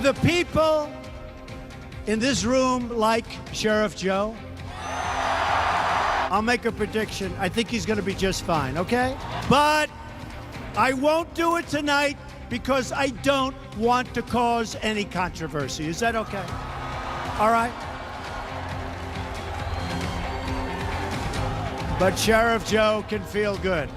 the people in this room like Sheriff Joe? I'll make a prediction. I think he's going to be just fine, okay? But I won't do it tonight because I don't want to cause any controversy. Is that okay? All right? But Sheriff Joe can feel good.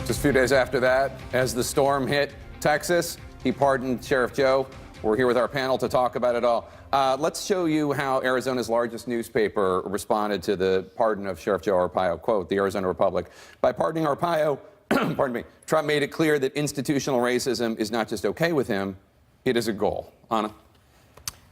Just a few days after that, as the storm hit Texas, he pardoned Sheriff Joe. We're here with our panel to talk about it all. Let's show you how Arizona's largest newspaper responded to the pardon of Sheriff Joe Arpaio. Quote, the Arizona Republic. By pardoning Arpaio, pardon me, Trump made it clear that institutional racism is not just okay with him, it is a goal. Anna?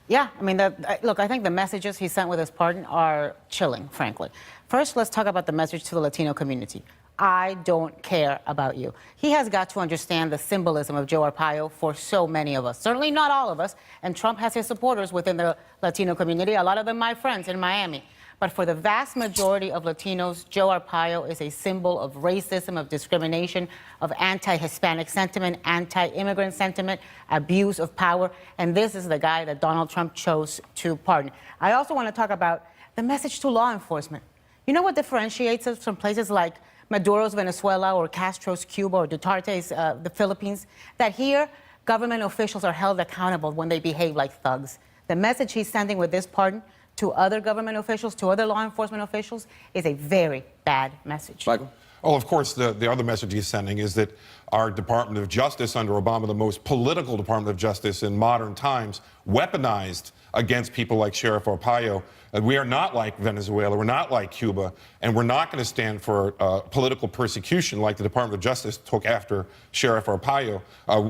Yeah, I mean, look, I think the messages he sent with his pardon are chilling, frankly. First, let's talk about the message to the Latino community. I don't care about you. He has got to understand the symbolism of Joe Arpaio for so many of us. Certainly not all of us, and Trump has his supporters within the Latino community, a lot of them my friends in Miami. But for the vast majority of Latinos, Joe Arpaio is a symbol of racism, of discrimination, of anti-Hispanic sentiment, anti-immigrant sentiment, abuse of power, and this is the guy that Donald Trump chose to pardon. I also want to talk about the message to law enforcement. You know what differentiates us from places like Maduro's Venezuela or Castro's Cuba or Duterte's the Philippines? That here, government officials are held accountable when they behave like thugs. The message he's sending with this pardon to other government officials, to other law enforcement officials, is a very bad message. Michael? Well, of course, the other message he's sending is that our Department of Justice under Obama, the most political Department of Justice in modern times, weaponized against people like Sheriff Arpaio. We are not like Venezuela, we're not like Cuba, and we're not going to stand for political persecution like the Department of Justice took after Sheriff Arpaio.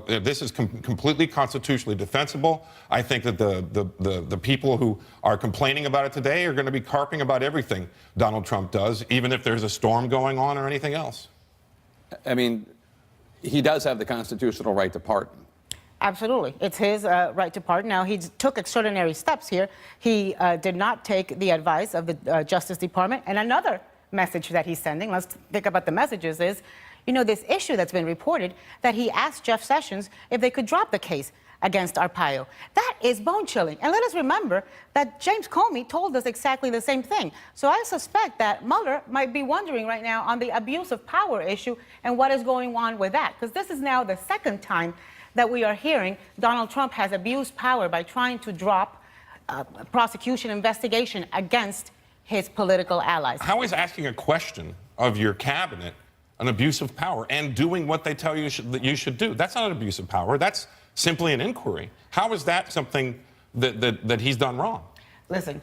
This is completely constitutionally defensible. I think that the people who are complaining about it today are going to be carping about everything Donald Trump does, even if there's a storm going on or anything else. I mean, he does have the constitutional right to pardon. Absolutely. It's his right to pardon. Now, he took extraordinary steps here. He did not take the advice of the Justice Department. And another message that he's sending, let's think about the messages, is, you know, this issue that's been reported that he asked Jeff Sessions if they could drop the case against Arpaio. That is bone-chilling. And let us remember that James Comey told us exactly the same thing. So I suspect that Mueller might be wondering right now on the abuse of power issue and what is going on with that. Because this is now the second time that we are hearing Donald Trump has abused power by trying to drop prosecution investigation against his political allies. How is asking a question of your cabinet an abuse of power and doing what they tell you that you should do? That's not an abuse of power. That's simply an inquiry. How is that something that he's done wrong? Listen,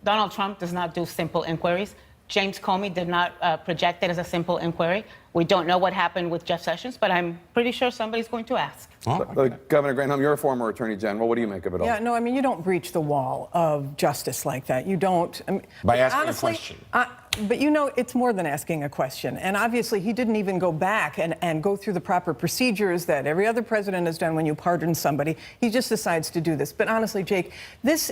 Donald Trump does not do simple inquiries. James Comey did not project it as a simple inquiry. We don't know what happened with Jeff Sessions, but I'm pretty sure somebody's going to ask. Oh, Governor Granholm, you're a former Attorney General. What do you make of it all? Yeah, no, I mean, you don't breach the wall of justice like that. You don't. I mean, by asking honestly, a question. But you know, it's more than asking a question. And obviously, he didn't even go back and go through the proper procedures that every other president has done when you pardon somebody. He just decides to do this. But honestly, Jake, this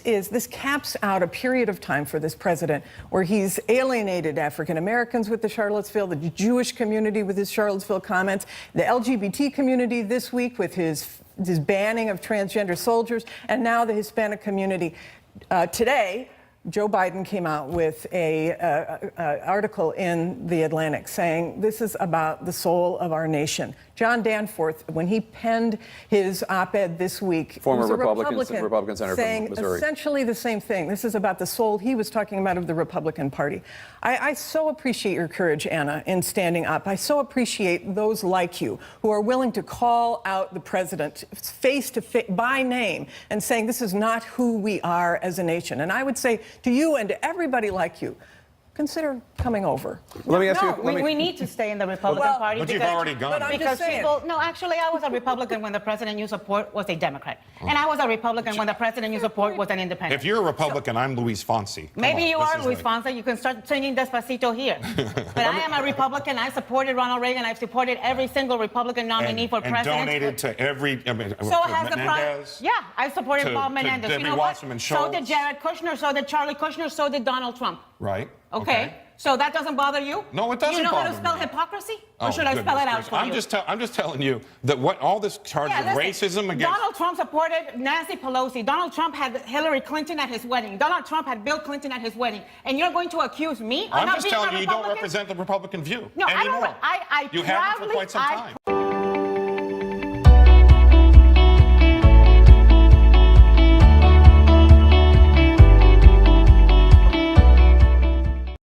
caps out a period of time for this president where he's alienated African Americans with the Charlottesville, the Jewish community with his Charlottesville comments, the LGBT community this week with his banning of transgender soldiers, and now the Hispanic community. Today, Joe Biden came out with a article in The Atlantic saying this is about the soul of our nation. John Danforth, when he penned his op-ed this week, former was a Republican senator saying from Missouri, essentially the same thing. This is about the soul he was talking about of the Republican Party. I so appreciate your courage, Anna, in standing up. I so appreciate those like you who are willing to call out the president face to face by name and saying this is not who we are as a nation. And I would say to you and to everybody like you, consider coming over. Let me ask you. We need to stay in the Republican Party. But you've already gone. But I'm Because just saying. people, no, actually, I was a Republican when the president you support was a Democrat. And I was a Republican when the president you support was an independent. If you're a Republican, I'm Luis Fonsi. Maybe you are Luis Fonsi. You can start singing Despacito here. But I am a Republican. I supported Ronald Reagan. I've supported every single Republican nominee for president. And donated to every. So has the president. Yeah, I supported Bob Menendez. You know what? So did Jared Kushner. So did Charlie Kushner. So did Donald Trump. Right. Okay. So that doesn't bother you? No, it doesn't You know how to bother spell me. hypocrisy? Or Oh, should I spell it out goodness for gracious. you? I'm just telling you that what all this charge Yeah, of listen, racism against. Donald Trump supported Nancy Pelosi. Donald Trump had Hillary Clinton at his wedding. Donald Trump had Bill Clinton at his wedding. And you're going to accuse me of I'm not just being a telling you, you don't Republican? represent the Republican view No, anymore. I don't. I You haven't for proudly- quite some time.